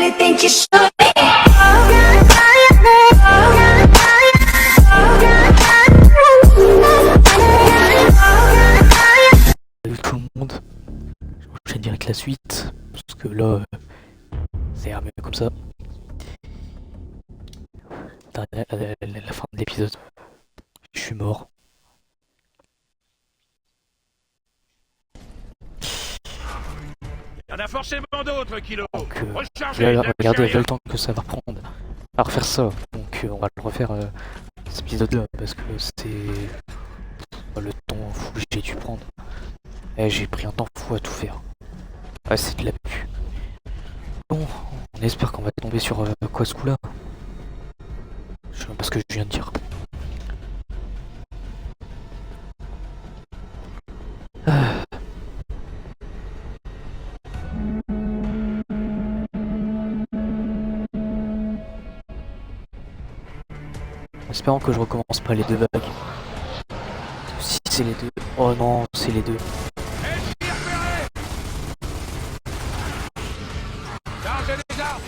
really think you should. Salut tout le monde, j'enchaîne direct la suite, parce que là, c'est mieux comme ça. La fin de l'épisode, je suis mort. Il y en a forcément d'autres, Kilo. Donc, Rechargez, regardez le temps que ça va prendre à refaire ça. Donc, on va le refaire cet épisode-là, parce que c'est le temps fou que j'ai dû prendre. Et j'ai pris un temps fou à tout faire. Ouais, c'est de la pu. Bon, on espère qu'on va tomber sur quoi ce coup-là. Je sais pas ce que je viens de dire. En espérant que je recommence pas les deux vagues. Si c'est les deux. Oh non, c'est les deux. Chargez les armes.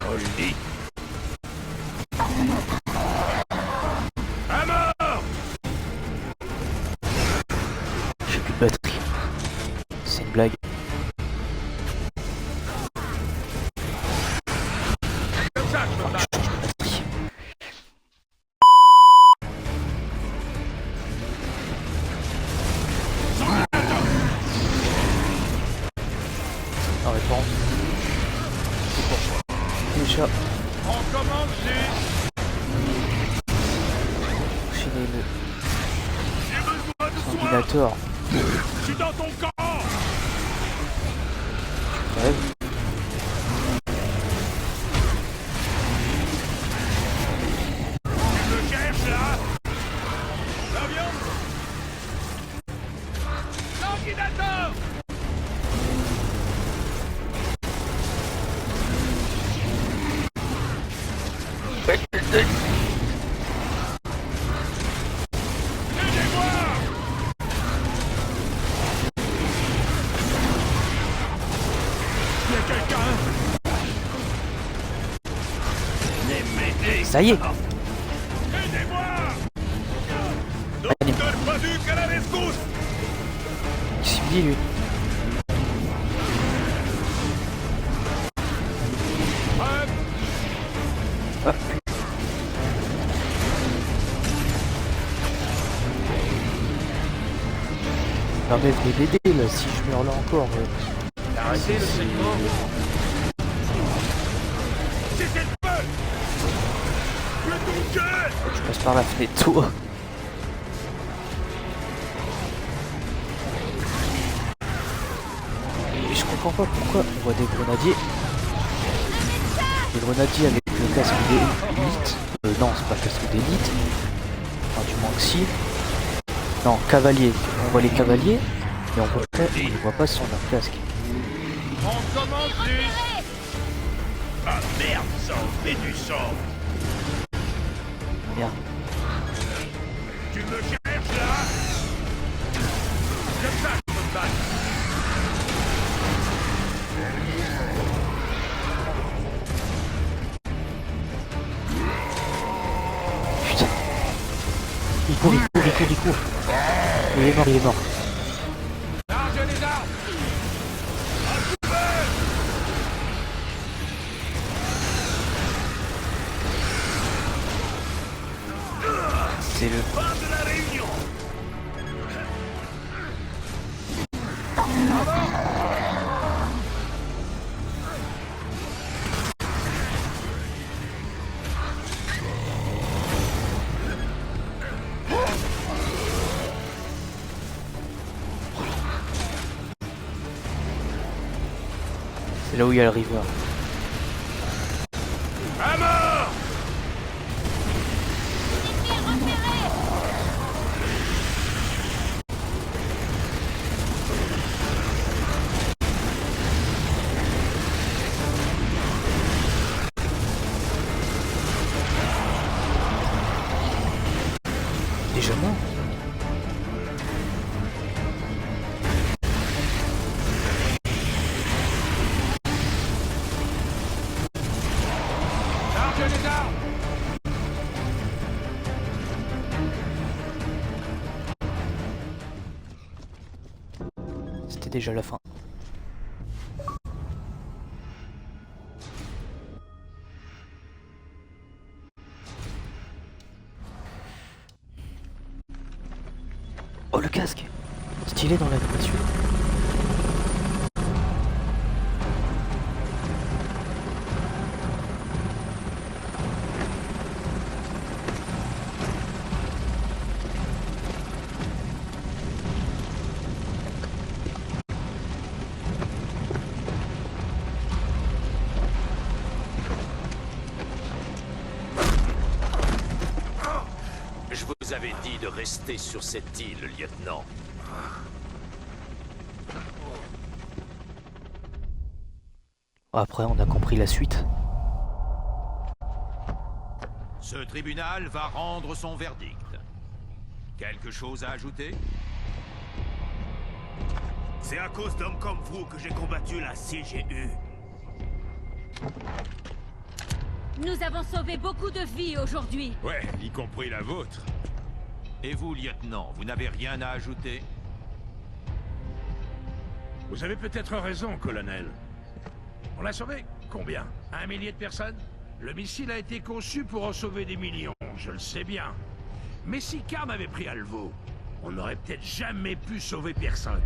Oli. À mort. J'ai plus de batterie. C'est une blague. Comme ça, je me bats. Je change de batterie. Non mais bon. C'est bon. Déjà, On commande juste. enchaîner le J'ai besoin de soin. combinator. Je suis dans ton camp. Rêve. Tu me cherches là. La viande. Sanguinator. Aidez-moi. Il y a quelqu'un. Venez m'aider. Ça y est. Aidez-moi. Allez. Docteur Paduc à la rescousse. Qu'est-ce qu'il me dit lui? Prêt. Ah, non mais venez m'aider là, si je meurs là encore. Arrêtez le segment. Cessez le feu. Que ton cœur. Je passe par la fenêtre, toi. Et je comprends pas pourquoi on voit des grenadiers. Des grenadiers avec le casque d'élite. Non, c'est pas le casque d'élite. Enfin, du moins que si. Non, cavalier. On voit les cavaliers, mais on ne voit pas sur leur casque. On commence juste. Ah merde, ça en fait du sang. Merde. Tu me cherches là. Comme ça, je peux me battre. Putain. Il court, il court, il court, il court. Il est mort, il est mort. Chargez les armes. C'est le... Fin de la réunion. C'est là où il y a le river. À mort. déjà mort. Chargez les armes! C'était déjà la fin. Oh, le casque! Stylé dans l'animation. Je vous avais dit de rester sur cette île, lieutenant. Après, on a compris la suite. Ce tribunal va rendre son verdict. Quelque chose à ajouter? C'est à cause d'hommes comme vous que j'ai combattu la CGU. Nous avons sauvé beaucoup de vies aujourd'hui. Ouais, y compris la vôtre. Et vous, lieutenant, vous n'avez rien à ajouter? Vous avez peut-être raison, colonel. On a sauvé combien? 1 millier de personnes? Le missile a été conçu pour en sauver des millions, je le sais bien. Mais si Karn avait pris Alvo, on n'aurait peut-être jamais pu sauver personne.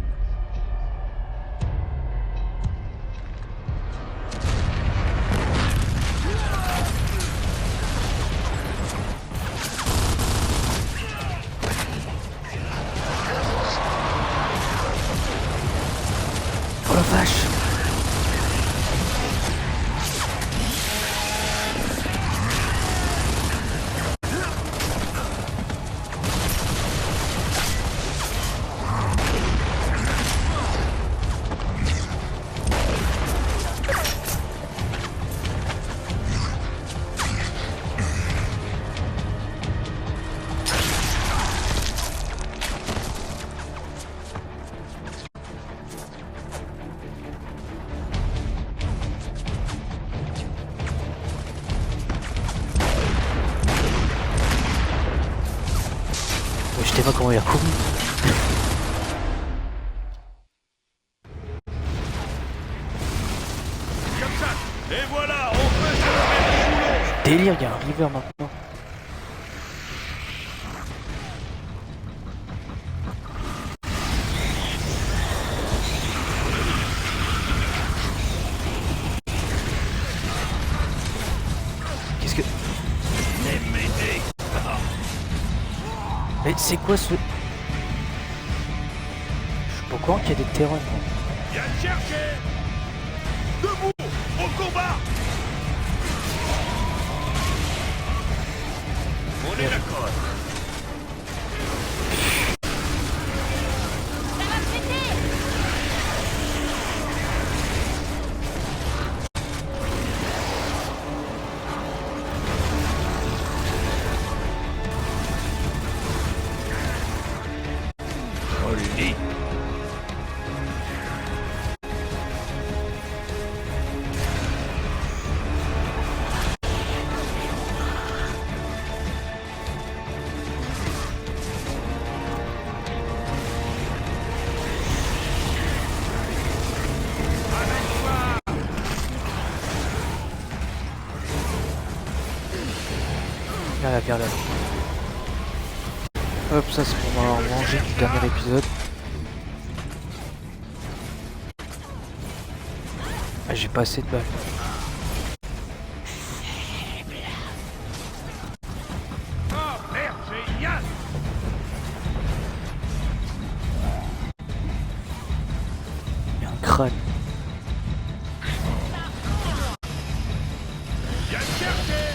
Oh la vache! Je sais pas comment il a couru. Comme ça! Et voilà, on peut se remettre sous l'eau! Délire, il y a un river maintenant. Qu'est-ce que... Mais c'est quoi ce... Je suis pas au courant qu'il y a des terrains. Viens le chercher! Debout! Au combat! On est d'accord. Ça va péter! Oli. Là, viens là. Hop, ça c'est pour m'avoir mangé du dernier épisode. Ah, j'ai pas assez de balles. Oh merde, génial! Il y a un crâne. Viens le chercher!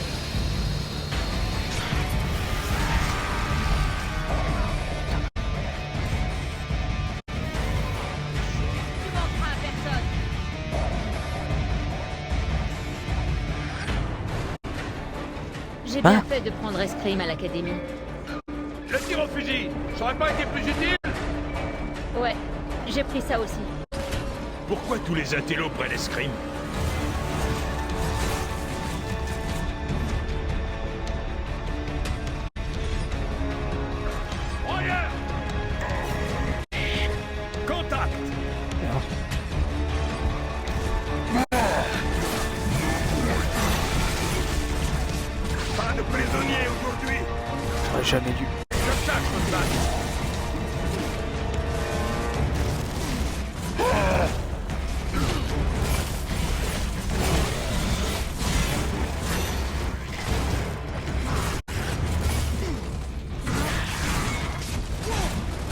Tu manqueras à personne. J'ai bien fait de prendre escrime à l'académie. Le le tir au fusil, ça aurait pas été plus utile? Ouais, j'ai pris ça aussi. Pourquoi tous les intellos prennent escrime? Royer! Contact! Pas de prisonniers aujourd'hui! J'aurais jamais dû. Je tâche, contact!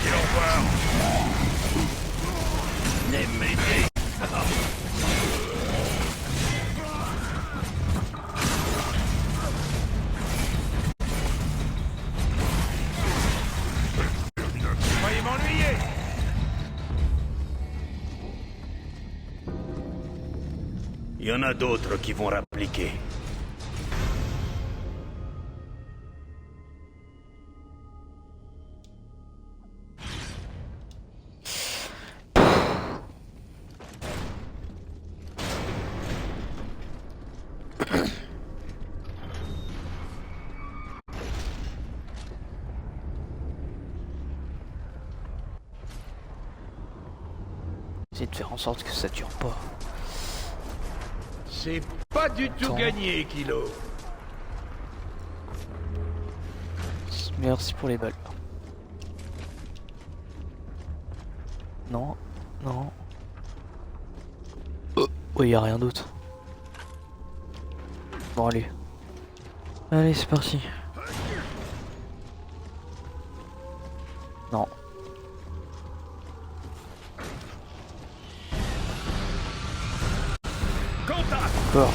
Et au revoir! Les m'aider! Croyez m'ennuyer! Il y en a d'autres qui vont répliquer. Essayer de faire en sorte que ça dure pas. C'est pas du tout Attends. gagné, Kilo. Merci pour les balles. Non, non. Oh, y a rien d'autre. Bon, allez. Allez, c'est parti. Non. Contact! Encore.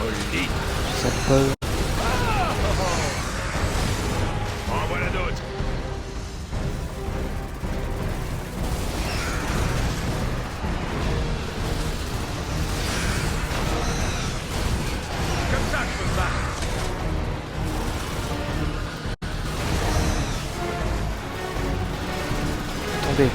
Oli! Ça peut. En voilà d'autres! Comme ça, je peux me battre! Tombez.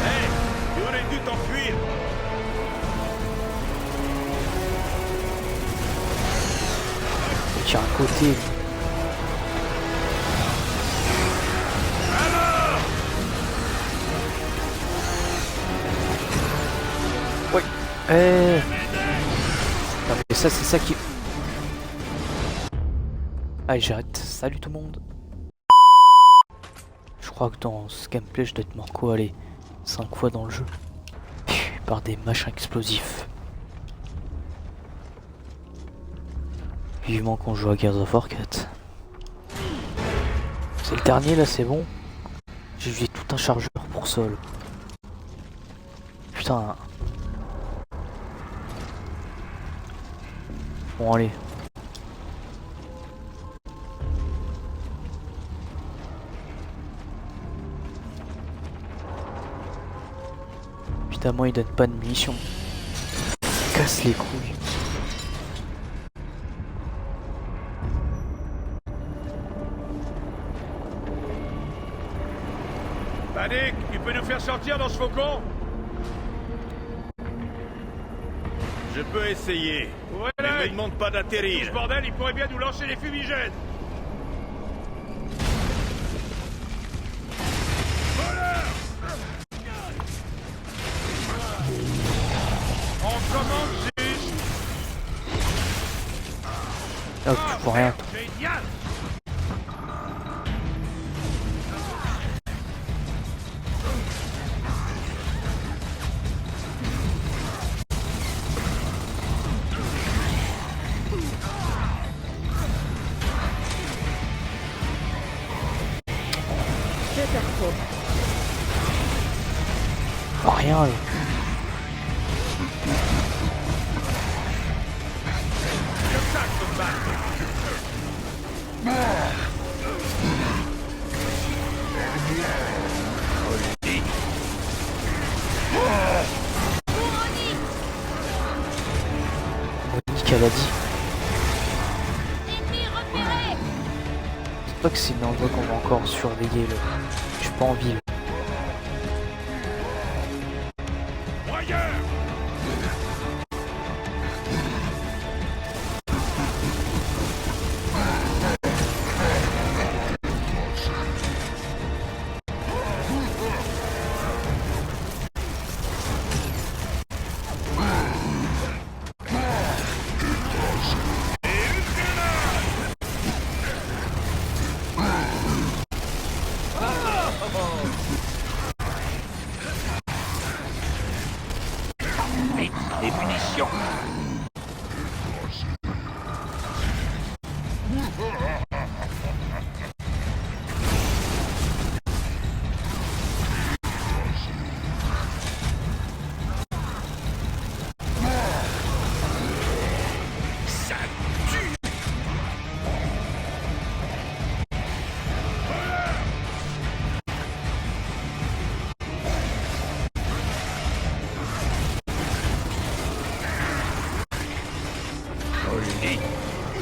Hé! Tu aurais dû t'enfuir! Tiens, à côté. Oui. Non mais ça c'est ça qui... Allez j'arrête. Salut tout le monde. Je crois que dans ce gameplay je dois être mort quoi, allez, 5 fois dans le jeu. Par des machins explosifs. Vivement qu'on joue à Gears of War 4. C'est le dernier là, c'est bon. J'ai vu tout un chargeur pour sol. Putain. Bon allez. Putain moi il donne pas de munitions. Casse les couilles. Panique, tu peux nous faire sortir dans ce faucon? Je peux essayer. Ouais, mais me demande pas d'atterrir. Ce bordel, il pourrait bien nous lancer les fumigènes. Voleur! On commence juste. Ah tu vois rien. Génial! Oh, rien là. Monique, elle a dit. Ennemi repéré. C'est pas que c'est une endroit qu'on va encore surveiller là. Je suis pas en ville. Les munitions.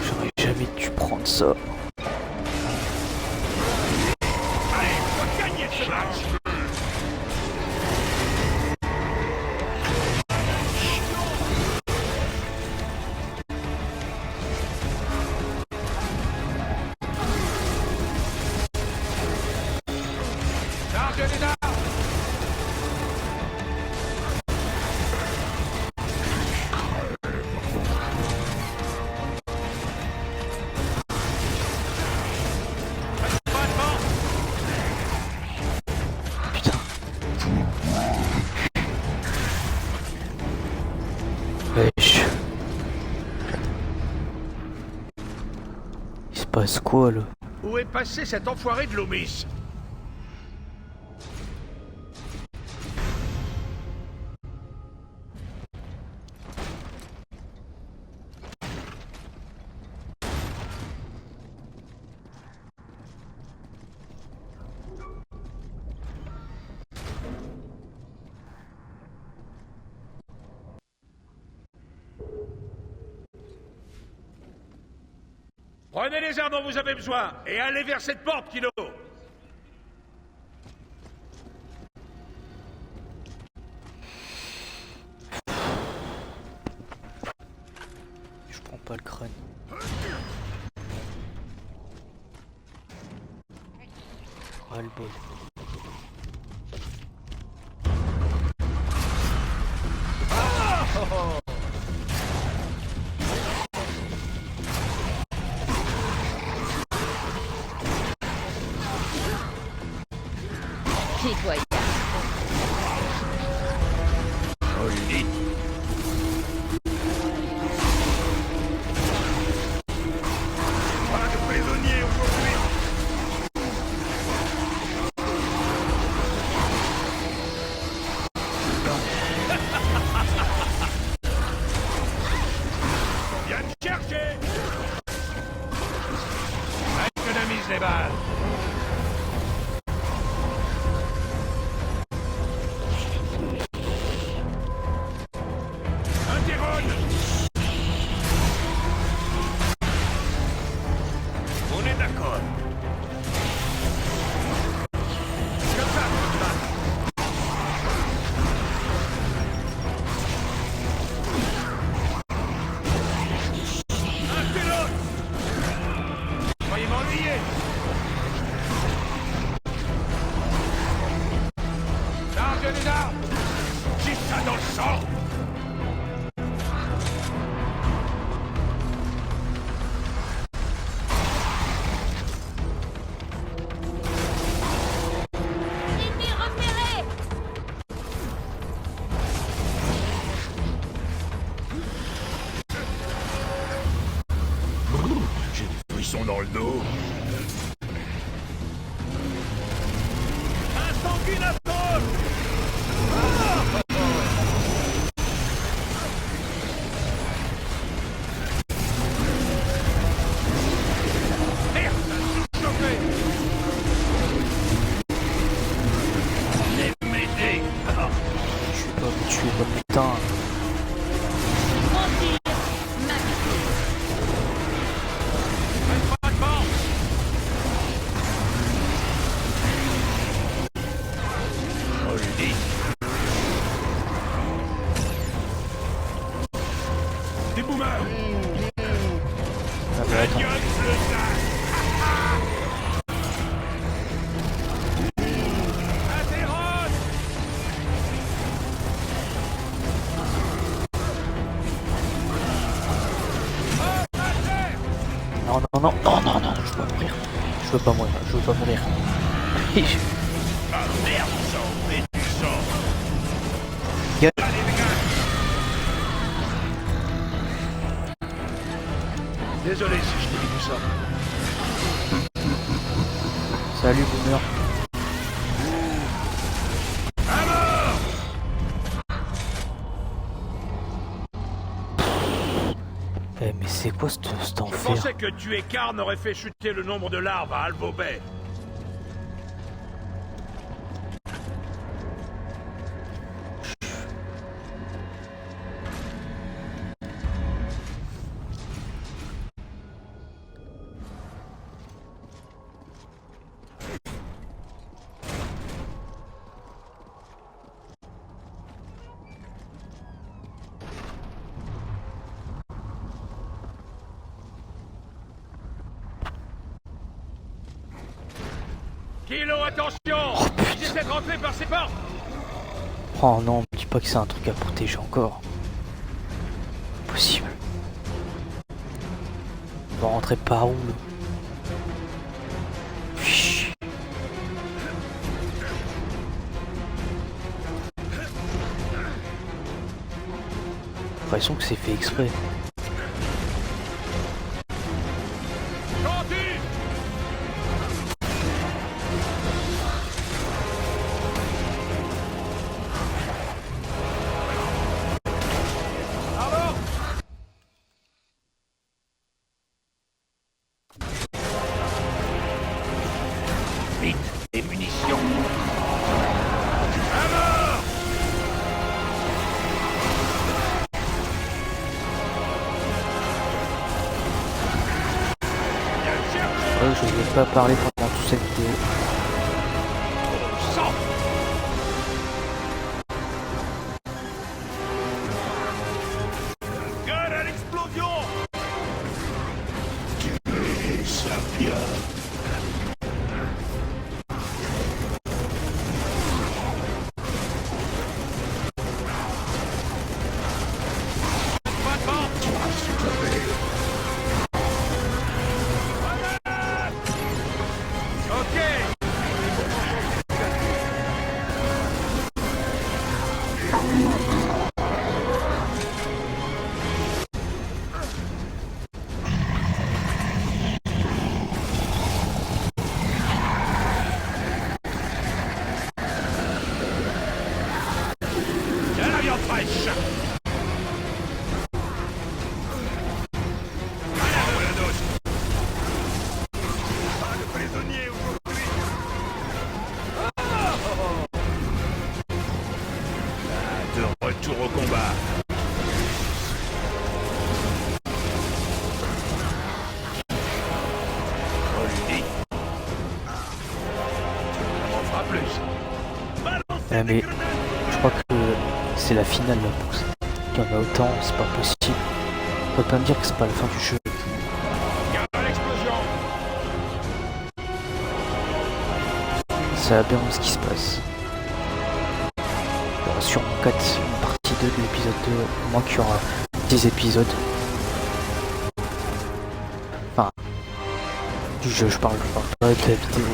J'aurais jamais dû prendre ça. Putain. Wesh. Il se passe quoi là? Où est passé cet enfoiré de Loomis? Prenez les armes dont vous avez besoin et allez vers cette porte, Kilo. Je prends pas le crâne. Ah le bol. Nettoyage. Pas de prisonniers aujourd'hui. Viens me chercher. Économise les balles. On est d'accord. Comme ça, un pilote. Croyez m'ennuyer. Charge les armes. J'ai ça dans le sang. Ennemi repéré. J'ai des frissons dans le dos. Un sanguinator. tuer, quoi, putain. Mentir, m'habituer. Pas de mort. Moldy. Des boomers. Ah bah attends. Non, non, non, non, non, non, je veux pas mourir. Je veux pas mourir, je veux pas mourir. Ah merde, ça en fait du sang. Gueule. Allez les gars. Désolé si je t'ai dit tout ça. Salut, boomer. Eh, mais c'est quoi cet Je enfer? pensais que tuer Karn aurait fait chuter le nombre de larves à Alvo Bay. Kilo, attention! Ils essaient de rentrer par ces portes! Oh non, me dis pas que c'est un truc à protéger encore. Impossible. On va rentrer par où là? Chut. J'ai l'impression que c'est fait exprès. Gentil! Alors! Vite, des munitions. Je ne vais pas parler pendant toute cette vidéo. Sang! Gueule à l'explosion! Pas de mort! Ok! De la viande fraîche! Voilà la dose! Pas de prisonnier aujourd'hui! De retour au combat! Moldy! On en fera plus! Ouais, mais je crois que c'est la finale là pour ça. Il y en a autant, c'est pas possible. On peut pas me dire que c'est pas la fin du jeu. Garde à l'explosion! C'est aberrant ce qui se passe. Il y aura sûrement 4, une partie 2 de l'épisode 2, au moins qu'il y aura 10 épisodes. Enfin, du jeu, je parle pas de la vidéo.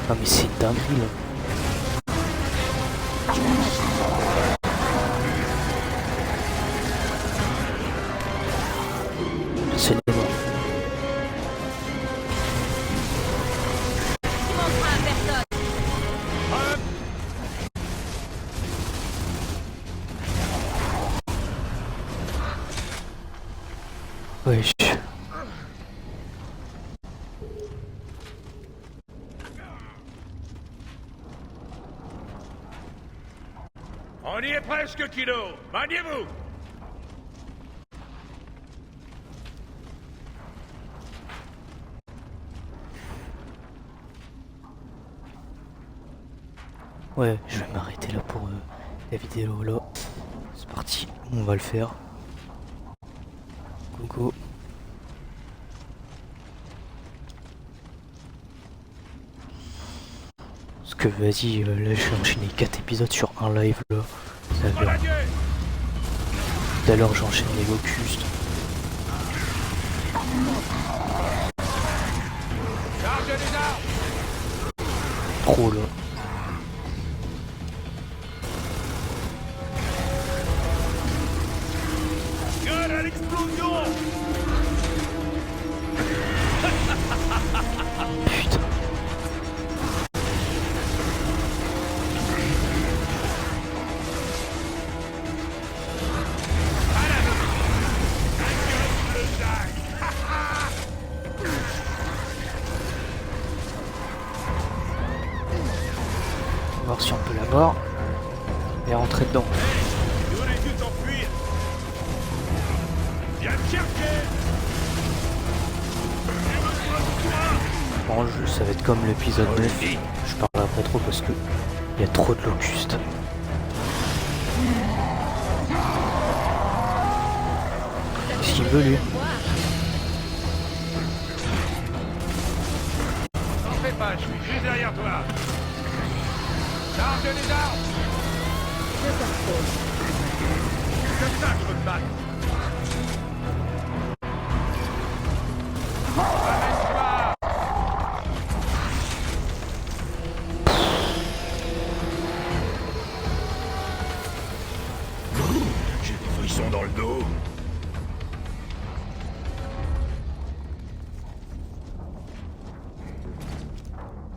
Non mais c'est une dinguerie là. C'est les morts. Tu montreras à personne. Wesh. presque, Kilo. Maniez-vous. Ouais, je vais m'arrêter là pour la vidéo là. C'est parti, on va le faire. Go go. Parce que vas-y, là je vais enchaîner 4 épisodes sur un live là. Ça va bien. Tout à l'heure j'enchaîne les locustes. Trop là. Gueule à l'explosion. Putain. On va voir si on peut l'avoir et rentrer dedans. Nous on est dû t'enfuir. Viens me chercher. Bon, ça va être comme l'épisode 9. Je parlerai pas trop parce que il y a trop de locustes. Qu'est-ce qu'il veut lui? T'en fais pas, je suis juste derrière toi. Charge les armes. Comme ça que je veux te battre. J'ai des frissons dans le dos.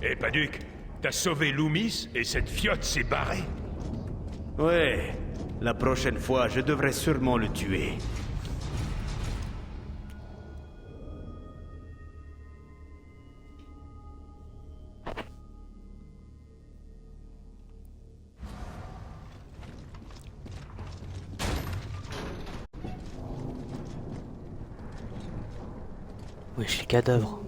Eh, Paduc, t'as sauvé Loomis et cette fiotte s'est barrée. Ouais, la prochaine fois, je devrais sûrement le tuer. Wesh, les cadavres.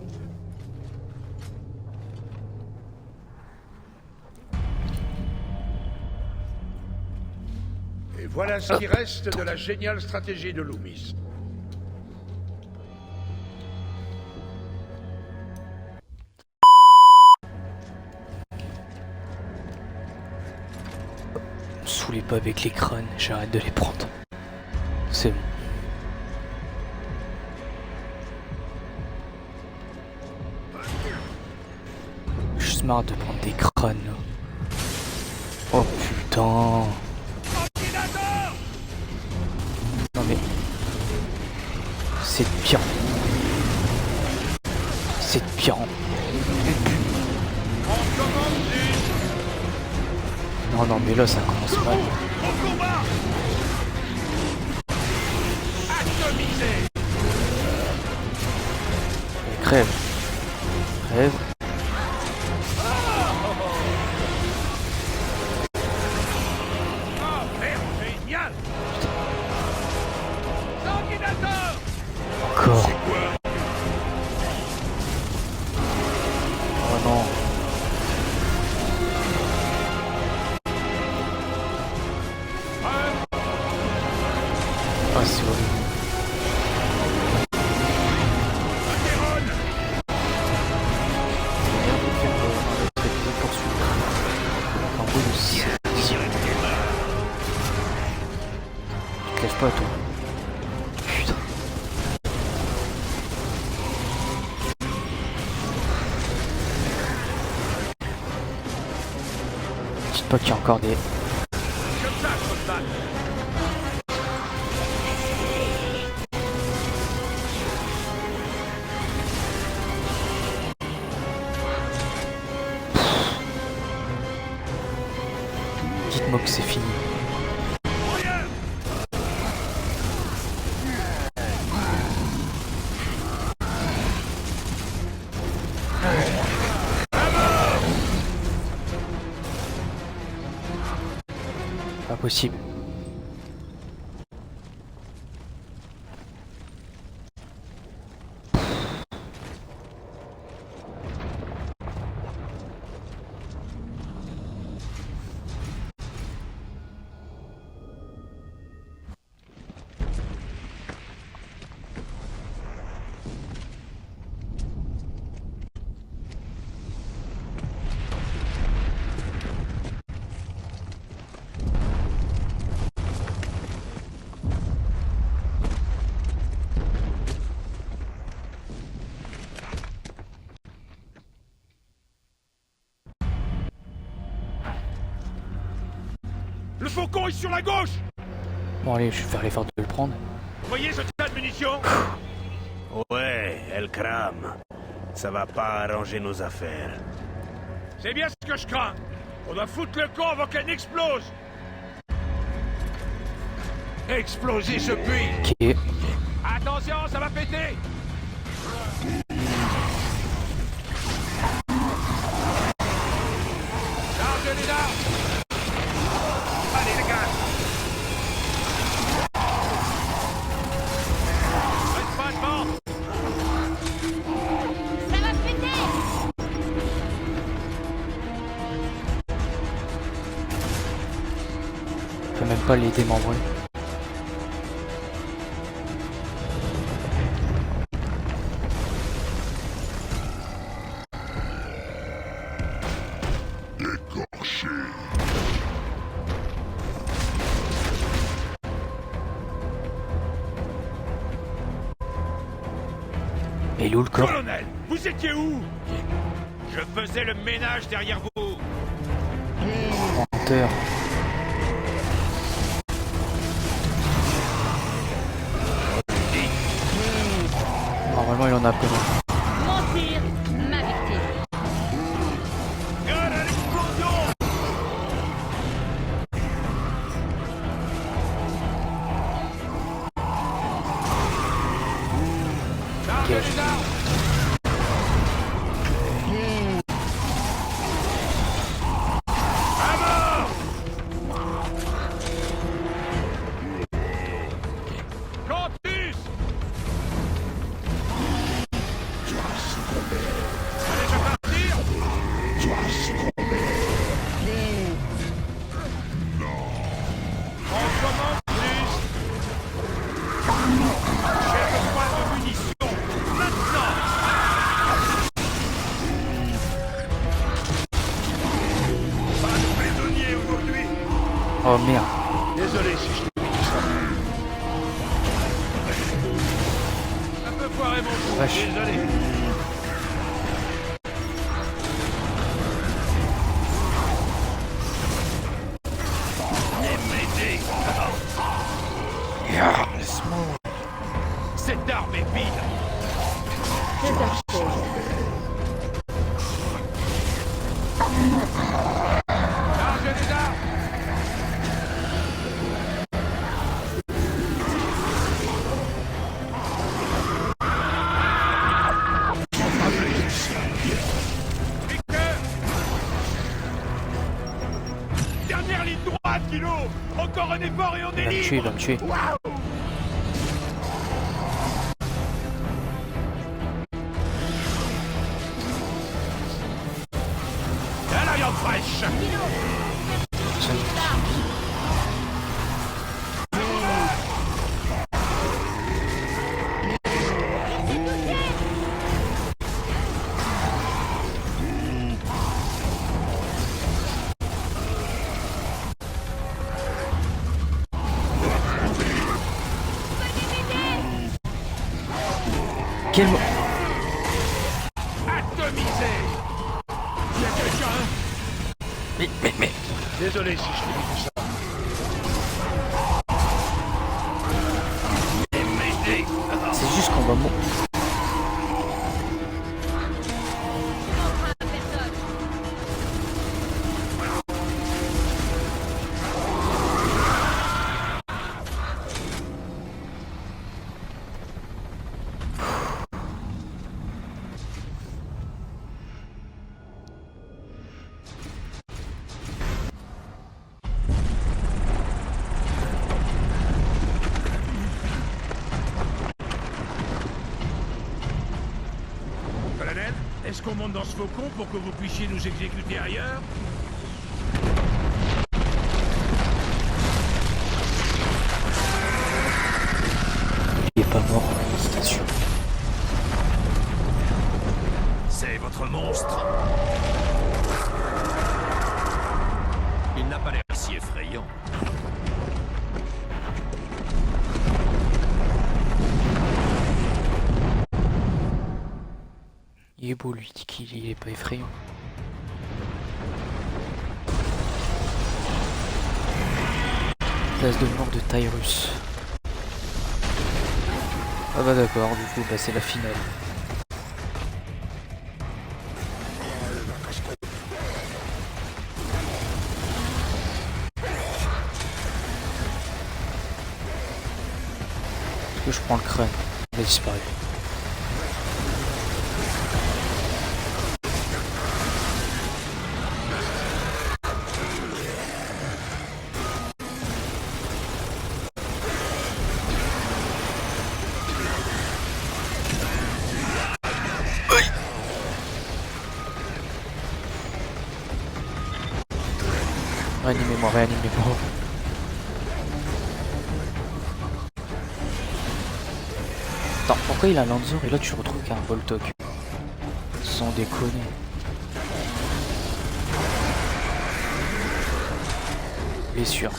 Et voilà ce qui reste de la géniale stratégie de Loomis. Me saoulez pas avec les crânes, j'arrête de les prendre. C'est bon. Je suis marre de prendre des crânes là. Oh putain. Non mais... c'est de pire. C'est de pire. Non non mais là ça commence mal. Au combat. Atomisé. Crève. Crève. Oh merde, génial. Sanguinator. Encore. Oh non. Ah c'est horrible. Lève pas toi. Putain. Dites pas qu'il y a encore des... Comme ça, je peux te battre. Dites-moi que c'est fini. Pas possible. Le faucon est sur la gauche! Bon allez, je vais faire l'effort de le prendre. Vous voyez ce tas de munitions? Ouais, elle crame. Ça va pas arranger nos affaires. C'est bien ce que je crains. On doit foutre le camp avant qu'elle n'explose. Exploser ce puits! Ok. Attention, ça va péter! Chargez les armes! Allez les gars! Reste pas devant! Ça va péter! Je peux même pas les démembrer. Et il est où le corps? Colonel, vous étiez où? Je faisais le ménage derrière vous. Menteur. Normalement il en a peu. Mentir, ma victime. Gueule à l'explosion! Chargez les armes! À mort! Cantus! Allez, je partir! On commande plus! J'ai besoin de munitions! Maintenant! Pas de prisonniers aujourd'hui! Oh merde. Désolé si je t'ai dit ça. Un peu foiré mon coup, Vache. désolé. Cette arme est vide. Chargez les armes. Victor! Dernière ligne droite, Kilo. Encore un effort et on Il est va me tuer, il libre. va me tuer. À la viande fraîche. Quel mo... Atomisé. Il y a quelqu'un? Mais... Désolé si je t'ai dit ça. C'est juste qu'on va mourir. Personne. Colonel, est-ce qu'on monte dans ce faucon pour que vous puissiez nous exécuter ailleurs? Il est pas mort, c'est sûr. autre monstre. Il n'a pas l'air si effrayant. Il est beau, lui dit qu'il est pas effrayant. Place de mort de Tyrus. Ah bah d'accord, du coup bah c'est la finale. Est-ce que je prends le crâne? Il a disparu. Réanimez-moi, réanimez-moi. Attends, pourquoi il a Lanzor et là tu retrouves qu'un Voltok? Sans déconner. Blessure.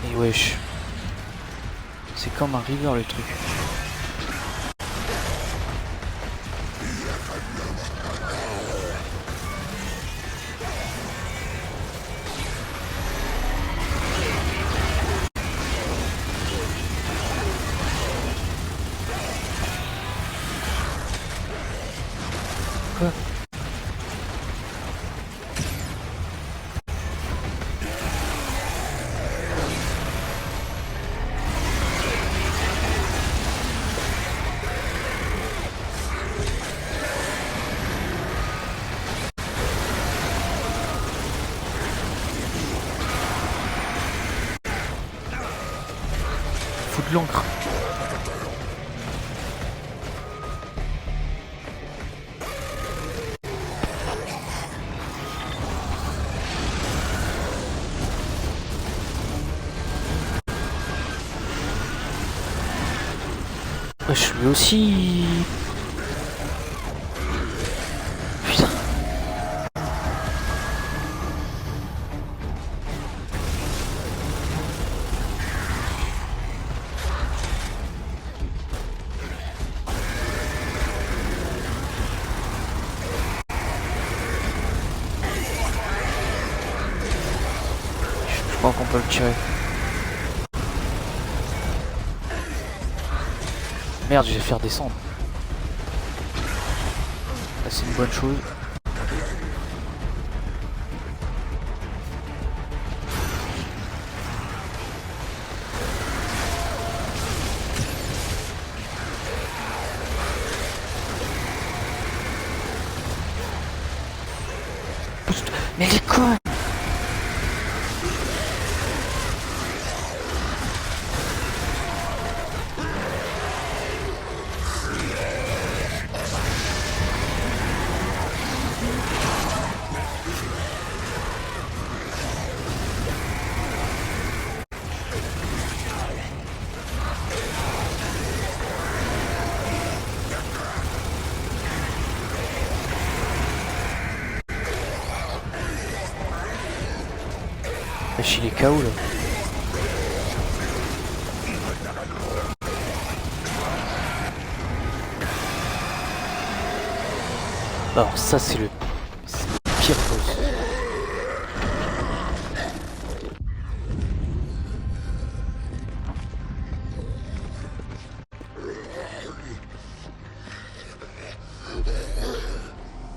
Et wesh. C'est comme un river le truc. Quoi? Faut de l'encre. Wesh, lui aussi. Putain. Je crois qu'on peut le tirer. Merde, je vais faire descendre. Là, c'est une bonne chose. Mais les connes! Il est KO là. Alors ça c'est le pire boss.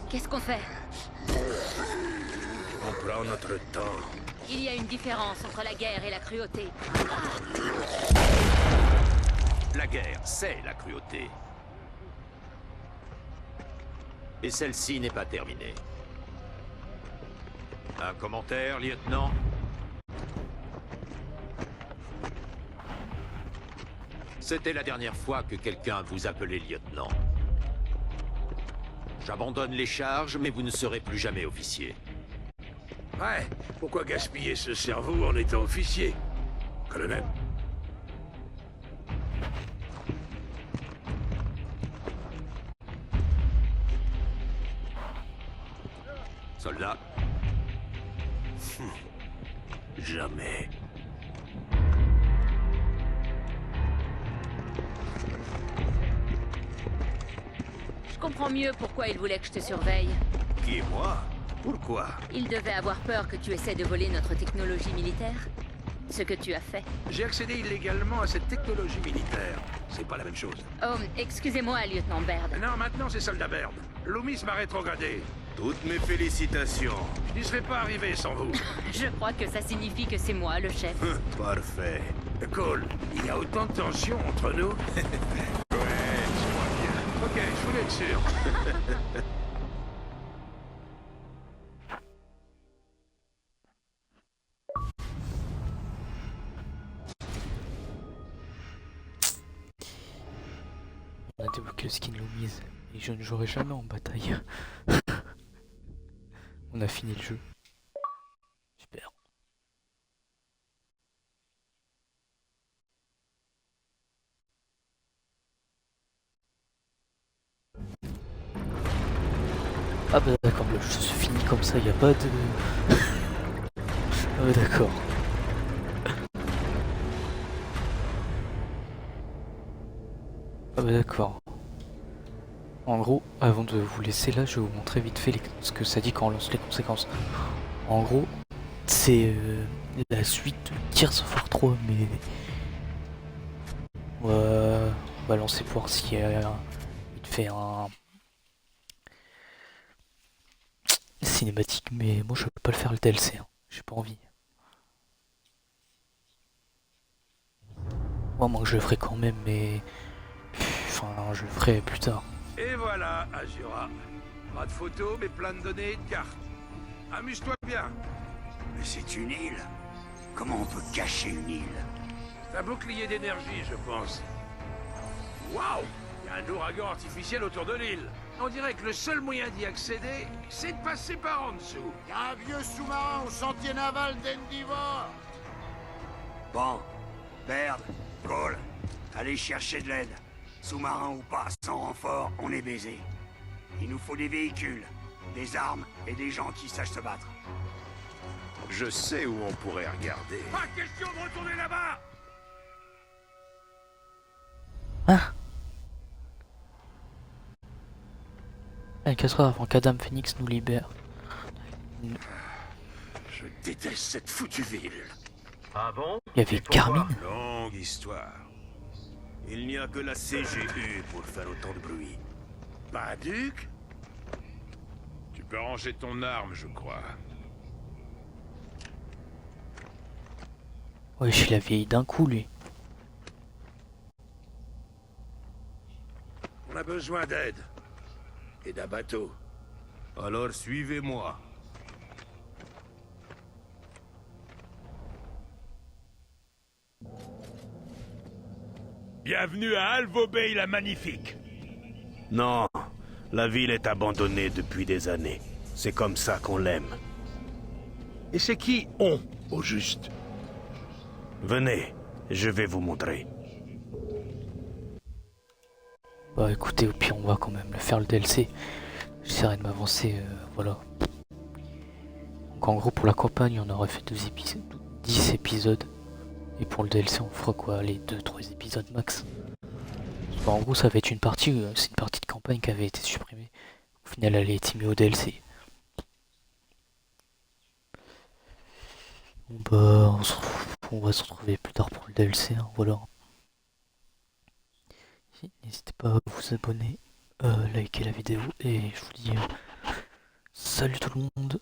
Qu'est-ce qu'on fait? On peut Prends notre temps. Il y a une différence entre la guerre et la cruauté. La guerre, c'est la cruauté. Et celle-ci n'est pas terminée. Un commentaire, lieutenant? C'était la dernière fois que quelqu'un vous appelait lieutenant. J'abandonne les charges, mais vous ne serez plus jamais officier. Ouais, pourquoi gaspiller ce cerveau en étant officier, colonel? Soldat? Jamais. Je comprends mieux pourquoi il voulait que je te surveille. Qui est moi? Pourquoi? Il devait avoir peur que tu essaies de voler notre technologie militaire. Ce que tu as fait. J'ai accédé illégalement à cette technologie militaire. C'est pas la même chose. Oh, excusez-moi, lieutenant Baird. Non, maintenant c'est soldat Baird. Loomis m'a rétrogradé. Toutes mes félicitations. Je n'y serais pas arrivé sans vous. Je crois que ça signifie que c'est moi, le chef. Parfait. Cole, il y a autant de tension entre nous? Ouais, je crois bien. Ok, je voulais être sûr. On a débloqué le skin Loomis et je ne jouerai jamais en bataille. On a fini le jeu. Super. Ah bah d'accord, le jeu se finit comme ça, y a pas de... Ah bah d'accord. Ah bah d'accord. En gros, avant de vous laisser là, je vais vous montrer vite fait ce que ça dit quand on lance les conséquences. En gros, c'est la suite de Gears of War 3, mais... on va lancer pour voir s'il y a vite fait un... cinématique, mais moi je peux pas le faire le DLC, hein. J'ai pas envie. Moi je le ferai quand même, mais... Enfin, je le ferai plus tard. Et voilà, Azura. Pas de photos, mais plein de données et de cartes. Amuse-toi bien. Mais c'est une île. Comment on peut cacher une île? C'est un bouclier d'énergie, je pense. Waouh! Il y a un ouragan artificiel autour de l'île. On dirait que le seul moyen d'y accéder, c'est de passer par en dessous. Il y a un vieux sous-marin au chantier naval d'Endivor. Bon, Baird, Cole, allez chercher de l'aide. Sous-marin ou pas, sans renfort, on est baisé. Il nous faut des véhicules, des armes et des gens qui sachent se battre. Je sais où on pourrait regarder. Pas question de retourner là-bas! Hein? 24 heures avant qu'Adam Phoenix nous libère. Je déteste cette foutue ville. Ah bon? Il y avait Carmine. Longue histoire. Il n'y a que la CGU pour faire autant de bruit. Bah, Duc? Tu peux ranger ton arme, je crois. Ouais, je suis la vieille d'un coup, lui. On a besoin d'aide. Et d'un bateau. Alors suivez-moi. Bienvenue à Alvo Bay la Magnifique. Non, la ville est abandonnée depuis des années. C'est comme ça qu'on l'aime. Et c'est qui on, au juste? Venez, je vais vous montrer. Bah écoutez, au pire on va quand même le faire le DLC. J'essaierai de m'avancer, voilà. Donc en gros pour la campagne on aurait fait 10 épisodes. Et pour le DLC on fera quoi, les 2-3 épisodes max. Bah, en gros ça va être une partie, c'est une partie de campagne qui avait été supprimée. Au final elle a été mise au DLC. Bon bah on va se retrouver plus tard pour le DLC, hein, voilà. N'hésitez pas à vous abonner, liker la vidéo et je vous dis salut tout le monde.